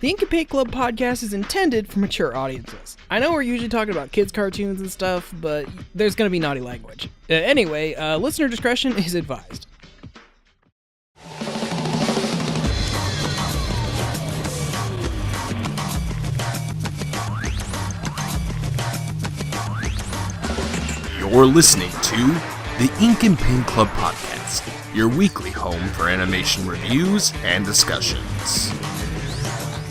The Ink and Paint Club podcast is intended for mature audiences. I know we're usually talking about kids' cartoons and stuff, but there's going to be naughty language. Anyway, listener discretion is advised. You're listening to the Ink and Paint Club podcast, your weekly home for animation reviews and discussions.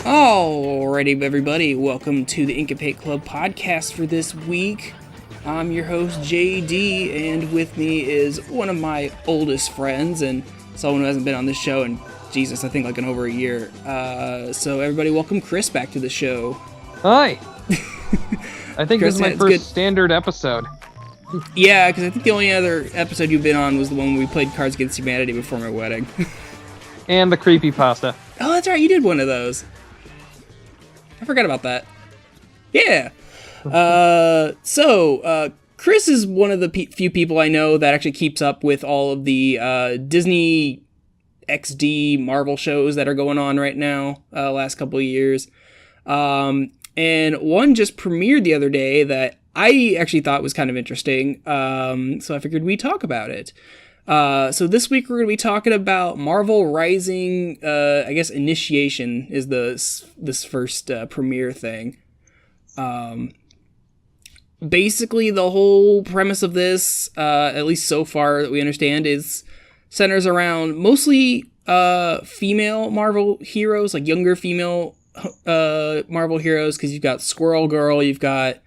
Alrighty, everybody, welcome to the Ink and Paint Club podcast for this week. I'm your host, JD, and with me is one of my oldest friends, and someone who hasn't been on this show in, Jesus, I think like in over a year. So everybody, welcome Chris back to the show. Hi! I think Chris, this is my first standard episode. Yeah, because I think the only other episode you've been on was the one where we played Cards Against Humanity before my wedding. And the creepypasta. Oh, that's right, you did one of those. I forgot about that. Yeah. So, Chris is one of the few people I know that actually keeps up with all of the Disney XD Marvel shows that are going on right now, last couple of years. And one just premiered the other day that I actually thought was kind of interesting, so I figured we'd talk about it. So this week we're going to be talking about Marvel Rising, I guess Initiation is this first premiere thing. Basically the whole premise of this, at least so far that we understand, is centers around mostly female Marvel heroes, like younger female Marvel heroes, because you've got Squirrel Girl, you've got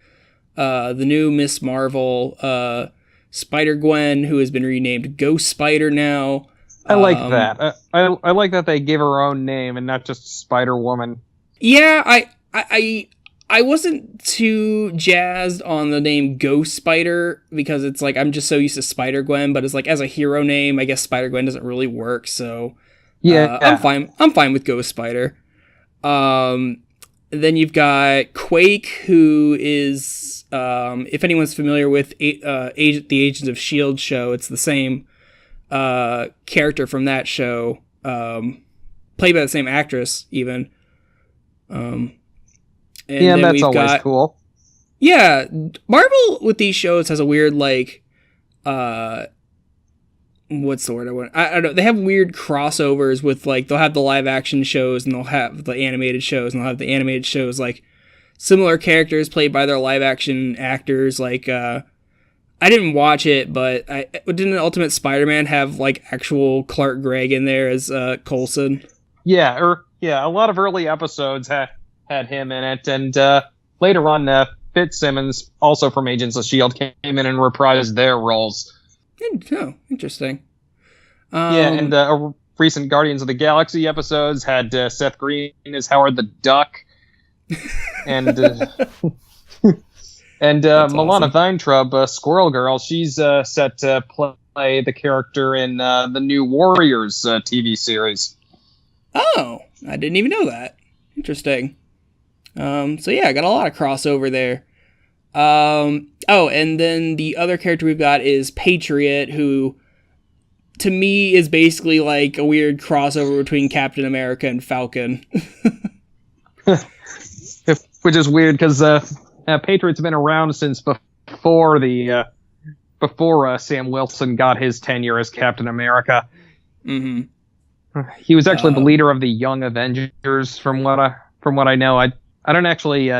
the new Miss Marvel, Spider-Gwen, who has been renamed Ghost Spider now. I like that. I like that they gave her own name and not just Spider-Woman. Yeah, I wasn't too jazzed on the name Ghost Spider, because it's like, I'm just so used to Spider-Gwen, but it's like, as a hero name, I guess Spider-Gwen doesn't really work, so yeah. I'm fine with Ghost Spider. Then you've got Quake, who is, if anyone's familiar with the Agents of S.H.I.E.L.D. show, it's the same character from that show, played by the same actress, even. And that's always cool. Yeah, Marvel with these shows has a weird, like, what's the word I don't know. They have weird crossovers with, like, they'll have the live action shows and they'll have the animated shows, and they'll have the animated shows, like, similar characters played by their live action actors. Like, I didn't watch it, but didn't Ultimate Spider-Man have, like, actual Clark Gregg in there as Coulson? Yeah, a lot of early episodes had him in it, and later on, Fitzsimmons, also from Agents of S.H.I.E.L.D., came in and reprised their roles. Oh, interesting. And recent Guardians of the Galaxy episodes had Seth Green as Howard the Duck, and Milana Weintraub, Squirrel Girl. She's set to play the character in the new Warriors TV series. Oh, I didn't even know that. Interesting. So yeah, I got a lot of crossover there. And then the other character we've got is Patriot, who, to me, is basically like a weird crossover between Captain America and Falcon. Which is weird, because Patriot's been around since before Sam Wilson got his tenure as Captain America. Mm-hmm. He was actually the leader of the Young Avengers, from what I know. I don't actually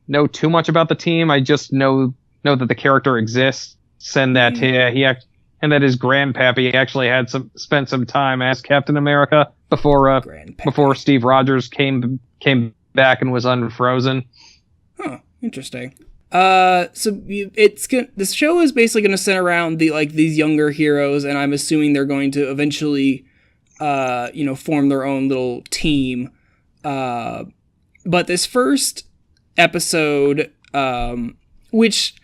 know too much about the team. I just know that the character exists, and that that his grandpappy actually had spent some time as Captain America before Steve Rogers came back and was unfrozen. Huh, interesting. So this show is basically going to center around these younger heroes, and I'm assuming they're going to eventually form their own little team. But this first episode, which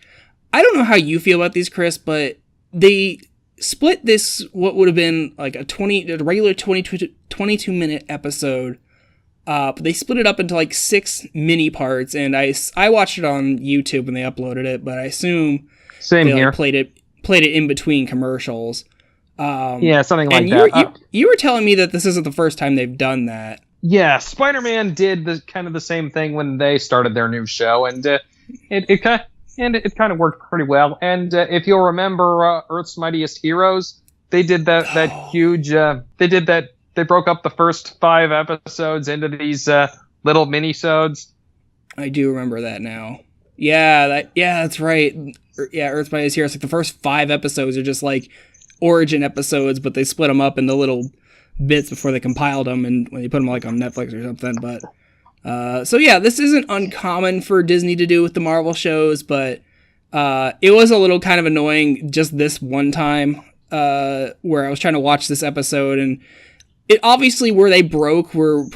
I don't know how you feel about these, Chris, but they split this, what would have been like a regular 22 minute episode, but they split it up into like 6 mini parts, and I watched it on YouTube when they uploaded it, but I assume Same here. Played it in between commercials. Yeah, something like that. You were telling me that this isn't the first time they've done that. Yeah, Spider-Man did the same thing when they started their new show, and it kind of worked pretty well. And if you'll remember Earth's Mightiest Heroes, they did that huge. They broke up the first 5 episodes into these little mini-sodes. I do remember that now. Yeah, that's right. Yeah, Earth's Mightiest Heroes. Like the first 5 episodes are just like origin episodes, but they split them up into little bits before they compiled them and when they put them like on Netflix or something. But so yeah, this isn't uncommon for Disney to do with the Marvel shows, but it was a little kind of annoying just this one time where I was trying to watch this episode, and it obviously where they broke were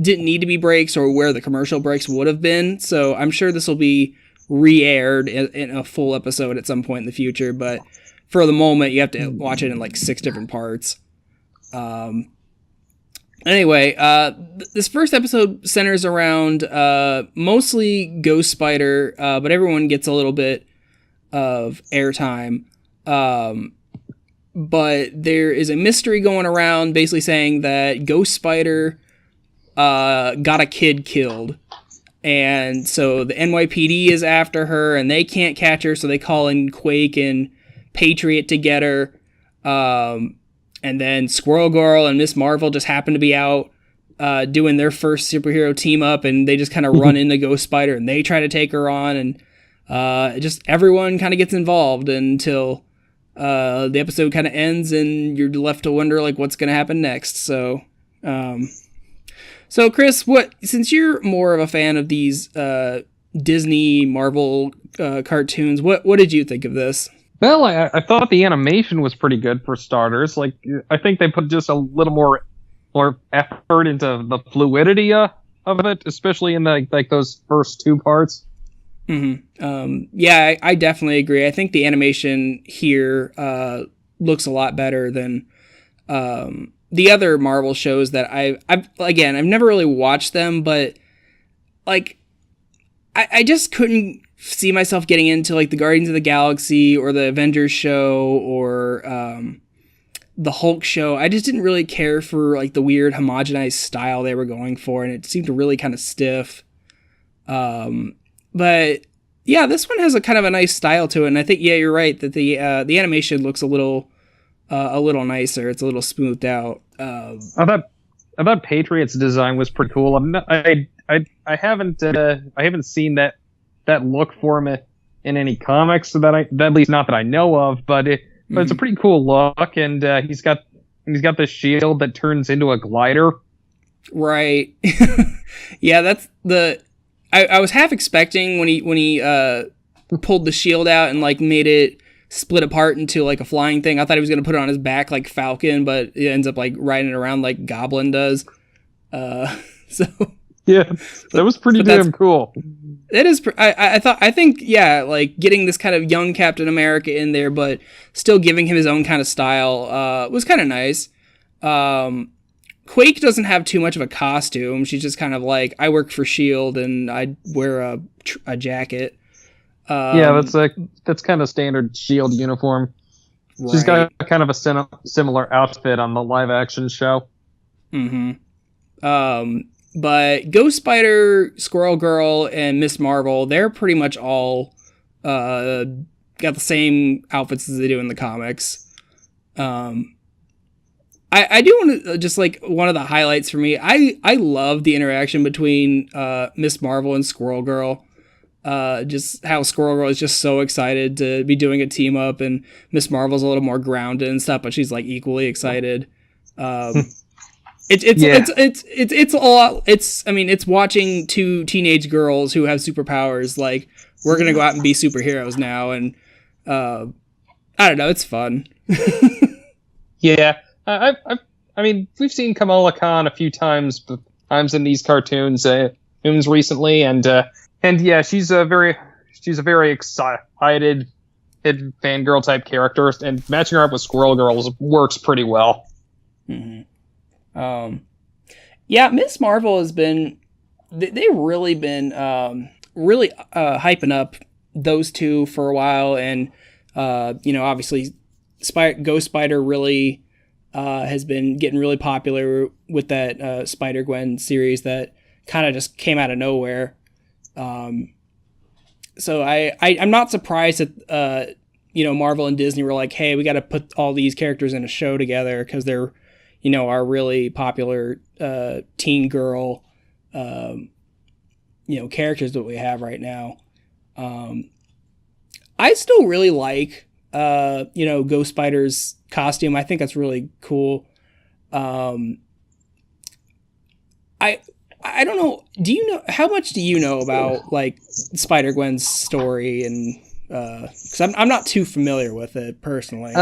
didn't need to be breaks, or where the commercial breaks would have been. So I'm sure this will be re-aired in a full episode at some point in the future, but for the moment you have to watch it in like 6 different parts. Anyway, this first episode centers around mostly Ghost Spider, but everyone gets a little bit of airtime. But there is a mystery going around basically saying that Ghost Spider got a kid killed. And so the NYPD is after her, and they can't catch her, so they call in Quake and Patriot to get her. And then Squirrel Girl and Miss Marvel just happen to be out doing their first superhero team up, and they just kind of run into Ghost Spider, and they try to take her on, and just everyone kind of gets involved until the episode kind of ends, and you're left to wonder like what's going to happen next. So Chris, since you're more of a fan of these Disney Marvel cartoons, what did you think of this? Well, I thought the animation was pretty good for starters. Like, I think they put just a little more effort into the fluidity of it, especially in those first 2 parts. Mm-hmm. Yeah, I definitely agree. I think the animation here looks a lot better than the other Marvel shows that I've never really watched them, but like I just couldn't see myself getting into like the Guardians of the Galaxy or the Avengers show or the Hulk show. I just didn't really care for like the weird homogenized style they were going for, and it seemed to really kind of stiff. But yeah, this one has a kind of a nice style to it, and I think you're right that the animation looks a little nicer. It's a little smoothed out. I thought Patriot's design was pretty cool. I haven't seen that look for him in any comics, so at least not that I know of. But it's a pretty cool look, and he's got this shield that turns into a glider. Right. Yeah, that's the. I was half expecting when he pulled the shield out and like made it split apart into like a flying thing. I thought he was gonna put it on his back like Falcon, but it ends up like riding it around like Goblin does. So yeah, that was pretty damn cool. It is. I think like getting this kind of young Captain America in there, but still giving him his own kind of style was kind of nice. Quake doesn't have too much of a costume. She's just kind of like, I work for S.H.I.E.L.D. and I wear a jacket. Yeah, that's kind of standard S.H.I.E.L.D. uniform. Right. She's got kind of a similar outfit on the live action show. Mm-hmm. But Ghost Spider, Squirrel Girl, and Miss Marvel, they're pretty much all got the same outfits as they do in the comics. I do want to just like one of the highlights for me. I love the interaction between Miss Marvel and Squirrel Girl. Just how Squirrel Girl is just so excited to be doing a team up, and Miss Marvel's a little more grounded and stuff, but she's like equally excited. It's a lot. It's watching 2 teenage girls who have superpowers. Like, we're gonna go out and be superheroes now, and I don't know. It's fun. Yeah. I mean, we've seen Kamala Khan a few times in these cartoons recently, and yeah, she's a very excited fangirl type character, and matching her up with Squirrel Girl works pretty well. Mm-hmm. Yeah, Miss Marvel has been. They've really been hyping up those 2 for a while, and obviously, Ghost Spider really has been getting really popular with that Spider-Gwen series that kind of just came out of nowhere. So I'm not surprised that Marvel and Disney were like, hey, we got to put all these characters in a show together because they're our really popular teen girl characters that we have right now. I still really like Ghost Spider's costume. I think that's really cool. I don't know. How much do you know about like Spider-Gwen's story, and because I'm not too familiar with it personally.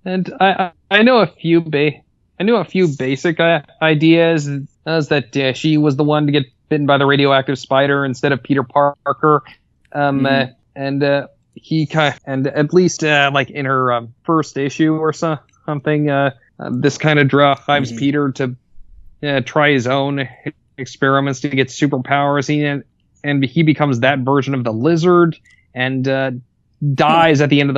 And I know a few basic ideas. As that she was the one to get bitten by the radioactive spider instead of Peter Parker. And he and at least like in her first issue or something, this kind of drives Peter to try his own experiments to get superpowers. And he becomes that version of the Lizard, and dies at the end of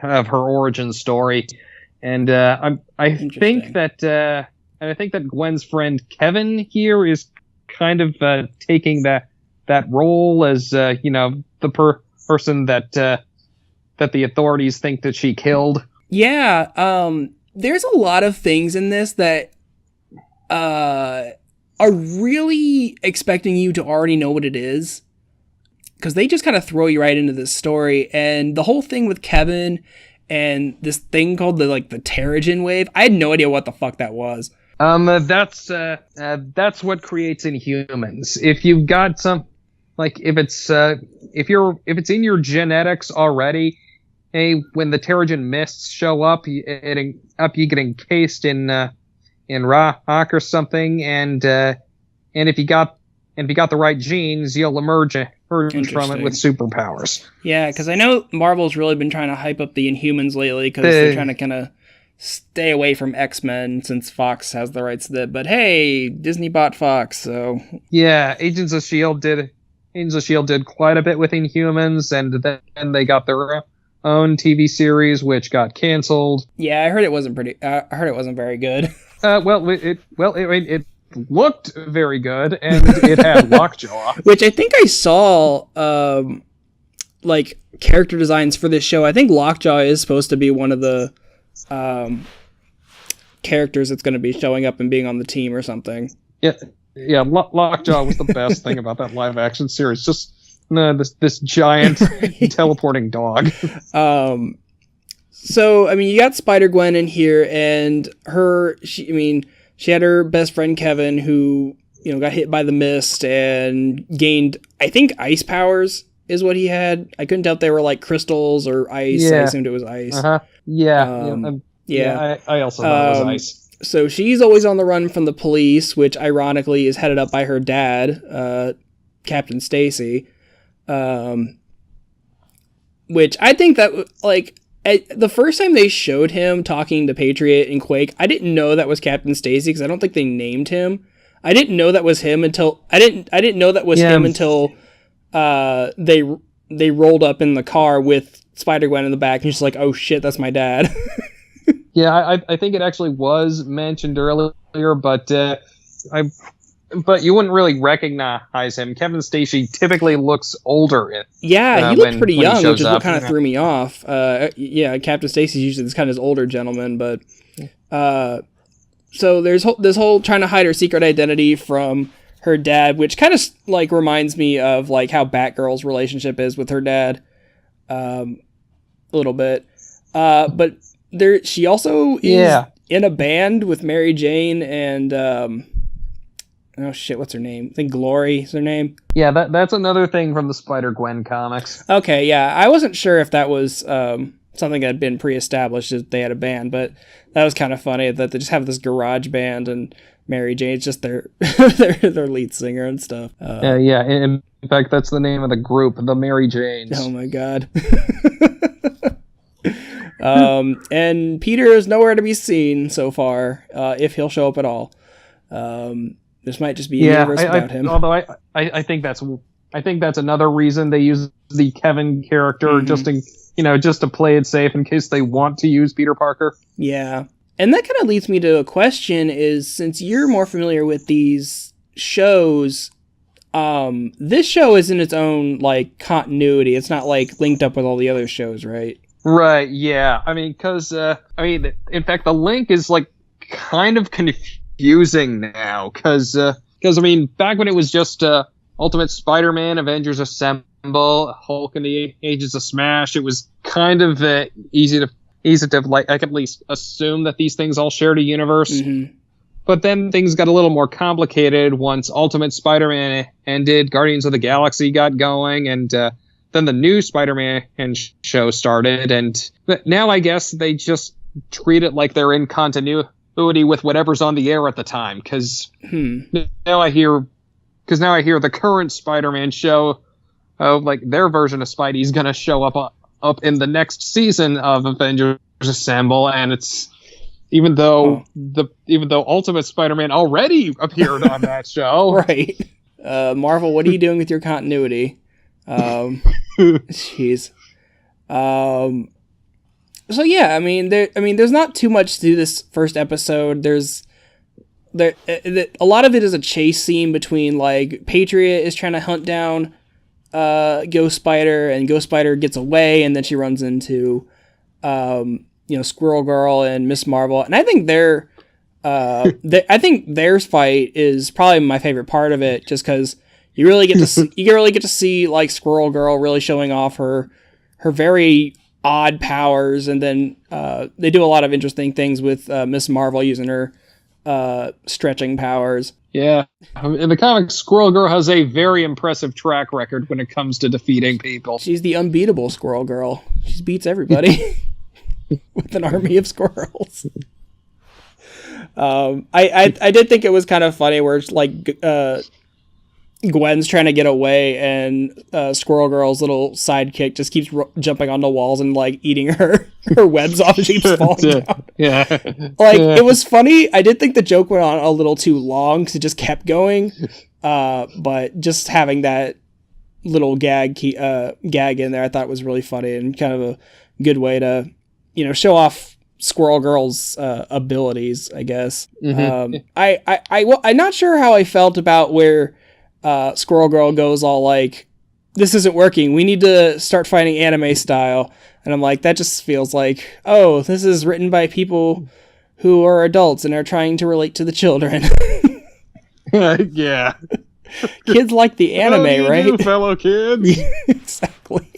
of her origin story. And I think that Gwen's friend Kevin here is kind of taking that role as the person that the authorities think that she killed. Yeah, there's a lot of things in this that are really expecting you to already know what it is, because they just kind of throw you right into this story. And the whole thing with Kevin and this thing called the Terrigen wave, I had no idea what the fuck that was. That's what creates Inhumans. If you've got some, if it's in your genetics already, hey, when the Terrigen mists show up, you get encased in rock or something, and if you got the right genes, you'll emerge from it with superpowers. Yeah, because I know Marvel's really been trying to hype up the Inhumans lately, because they're trying to kind of stay away from X-Men since Fox has the rights to that. But hey, Disney bought Fox, so yeah, Agents of S.H.I.E.L.D. did quite a bit with Inhumans, and then they got their own TV series, which got canceled. Yeah, I heard it wasn't very good. It looked very good, and it had Lockjaw, which I think I saw character designs for this show. I think Lockjaw is supposed to be one of the characters that's going to be showing up and being on the team or something. Yeah, Lockjaw was the best thing about that live action series. Just this giant teleporting dog. So I mean, you got Spider-Gwen in here, and she had her best friend Kevin, who got hit by the mist and gained, I think, ice powers is what he had. I couldn't tell if they were like crystals or ice. Yeah. I assumed it was ice. Yeah. I also thought it was ice. So she's always on the run from the police, which ironically is headed up by her dad, Captain Stacy. Which I think that the first time they showed him talking to Patriot and Quake, I didn't know that was Captain Stacy, because I don't think they named him. I didn't know that was him until they rolled up in the car with Spider-Gwen in the back, and she's like, "Oh shit, that's my dad." Yeah, I think it actually was mentioned earlier, but you wouldn't really recognize him. Kevin Stacy typically looks older. He looked pretty young, which is what kind of threw me off. Captain Stacy's usually this kind of older gentleman, but so there's this whole trying to hide her secret identity from her dad, which kind of reminds me of how Batgirl's relationship is with her dad, a little bit. But she also is in a band with Mary Jane and oh shit, what's her name? I think Glory is her name. Yeah, that's another thing from the Spider-Gwen comics. Okay, yeah. I wasn't sure if that was something that had been pre-established, that they had a band, but that was kind of funny that they just have this garage band and Mary Jane's just their their lead singer and stuff. In fact, that's the name of the group, the Mary Janes. Oh my god. And Peter is nowhere to be seen so far, if he'll show up at all. This might just be a universe about him. Although I think that's I think that's another reason they use the Kevin character just to play it safe in case they want to use Peter Parker. Yeah. And that kind of leads me to a question is, since you're more familiar with these shows, this show is in its own, like, continuity. It's not, like, linked up with all the other shows, right? Right, yeah. I mean, because, in fact, the link is, like, kind of confusing now. Because, back when it was just Ultimate Spider-Man, Avengers Assemble, Hulk and the Agents of Smash, it was kind of easy to like, I could at least assume that these things all shared a universe. Mm-hmm. But then things got a little more complicated once Ultimate Spider-Man ended, Guardians of the Galaxy got going, and then the new Spider-Man show started. But now I guess they just treat it like they're in continuity with whatever's on the air at the time. Because now I hear the current Spider-Man show, like their version of Spidey's going to show up in the next season of Avengers Assemble, and it's even though Ultimate Spider-Man already appeared on that show. Right. Marvel, what are you doing with your continuity? Jeez. So yeah, I mean, there's not too much to this first episode. A lot of it is a chase scene between, like, Patriot is trying to hunt down Ghost Spider, and Ghost Spider gets away, and then she runs into Squirrel Girl and Miss Marvel, and I think their fight is probably my favorite part of it, just because you really get to see like Squirrel Girl really showing off her very odd powers, and then they do a lot of interesting things with Miss Marvel using her stretching powers. Yeah. In the comics, Squirrel Girl has a very impressive track record when it comes to defeating people. She's the unbeatable Squirrel Girl. She beats everybody with an army of squirrels. I did think it was kind of funny where it's like Gwen's trying to get away, and Squirrel Girl's little sidekick just keeps jumping on the walls and like eating her webs off as she keeps falling down. Yeah, it was funny. I did think the joke went on a little too long because it just kept going. But just having that little gag in there, I thought was really funny and kind of a good way to show off Squirrel Girl's abilities, I guess. Mm-hmm. I'm not sure how I felt about where Squirrel Girl goes all like, this isn't working, we need to start fighting anime style. And I'm like, that just feels like, oh, this is written by people who are adults and are trying to relate to the children. Yeah. Kids like the anime, right? Do, fellow kids. Exactly.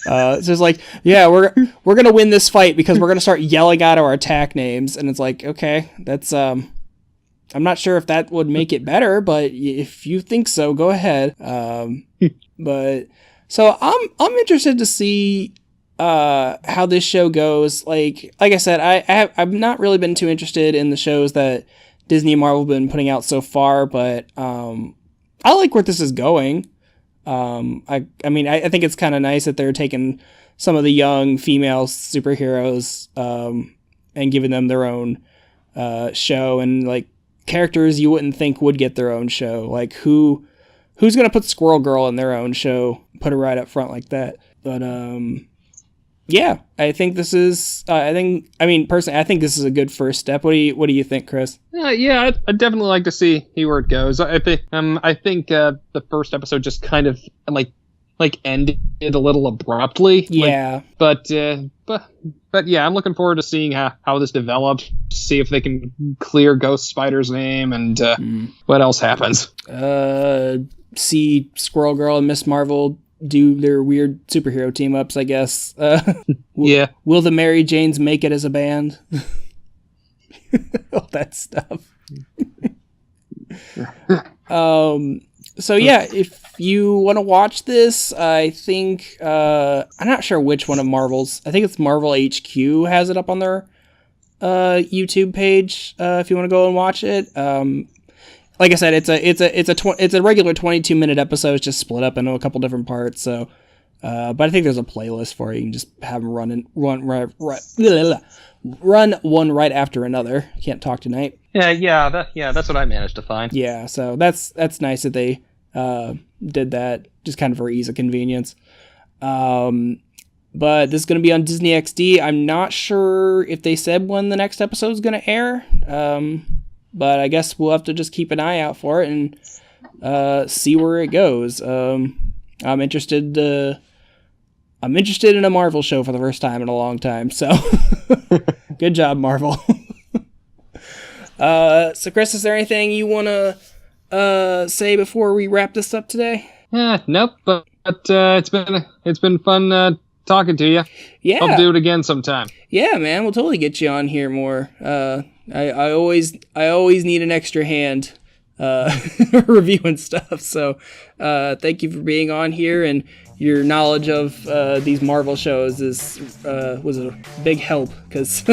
So it's like, yeah, we're gonna win this fight because we're gonna start yelling out our attack names, and it's like, okay, that's I'm not sure if that would make it better, but if you think so, go ahead. But so I'm interested to see how this show goes. Like I said, I've not really been too interested in the shows that Disney and Marvel have been putting out so far, but I like where this is going. I mean, I think it's kind of nice that they're taking some of the young female superheroes and giving them their own show, and like characters you wouldn't think would get their own show. Like who's gonna put Squirrel Girl in their own show, put her right up front like that. But yeah, I think this is personally, I think this is a good first step. What do you think, Chris? Yeah, I'd definitely like to see where it goes. I think the first episode just kind of like ended a little abruptly. Yeah. But yeah, I'm looking forward to seeing how this develops. See if they can clear Ghost Spider's name, and what else happens. See Squirrel Girl and Miss Marvel do their weird superhero team ups, I guess. Yeah. Will the Mary Janes make it as a band? All that stuff. So yeah, if you want to watch this, I think I'm not sure which one of Marvel's. I think it's Marvel HQ has it up on their YouTube page. If you want to go and watch it. Like I said, it's a regular 22-minute episode. It's just split up into a couple different parts. So, but I think there's a playlist for it. You can just have them run one right after another. Can't talk tonight. Yeah, that's what I managed to find. Yeah, so that's nice that they did that just kind of for ease of convenience. But this is going to be on Disney XD. I'm not sure if they said when the next episode is going to air. But I guess we'll have to just keep an eye out for it and see where it goes. I'm interested in a Marvel show for the first time in a long time. So good job, Marvel. So Chris, is there anything you want to say before we wrap this up today? Nope. But it's been fun talking to you. Yeah. I'll do it again sometime. Yeah, man. We'll totally get you on here more. I always need an extra hand reviewing stuff. So thank you for being on here, and your knowledge of these Marvel shows was a big help, because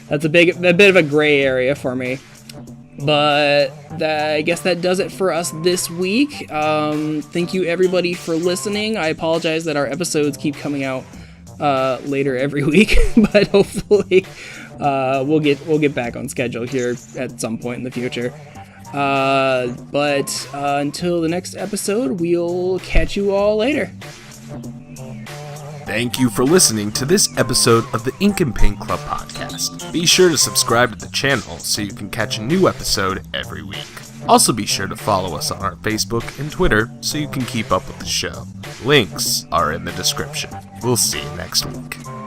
that's a bit of a gray area for me. But I guess that does it for us this week. Thank you everybody for listening. I apologize that our episodes keep coming out later every week, but hopefully we'll get back on schedule here at some point in the future. But until the next episode, we'll catch you all later. Thank you for listening to this episode of the Ink and Paint Club podcast. Be sure to subscribe to the channel so you can catch a new episode every week. Also be sure to follow us on our Facebook and Twitter so you can keep up with the show. Links are in the description. We'll see you next week.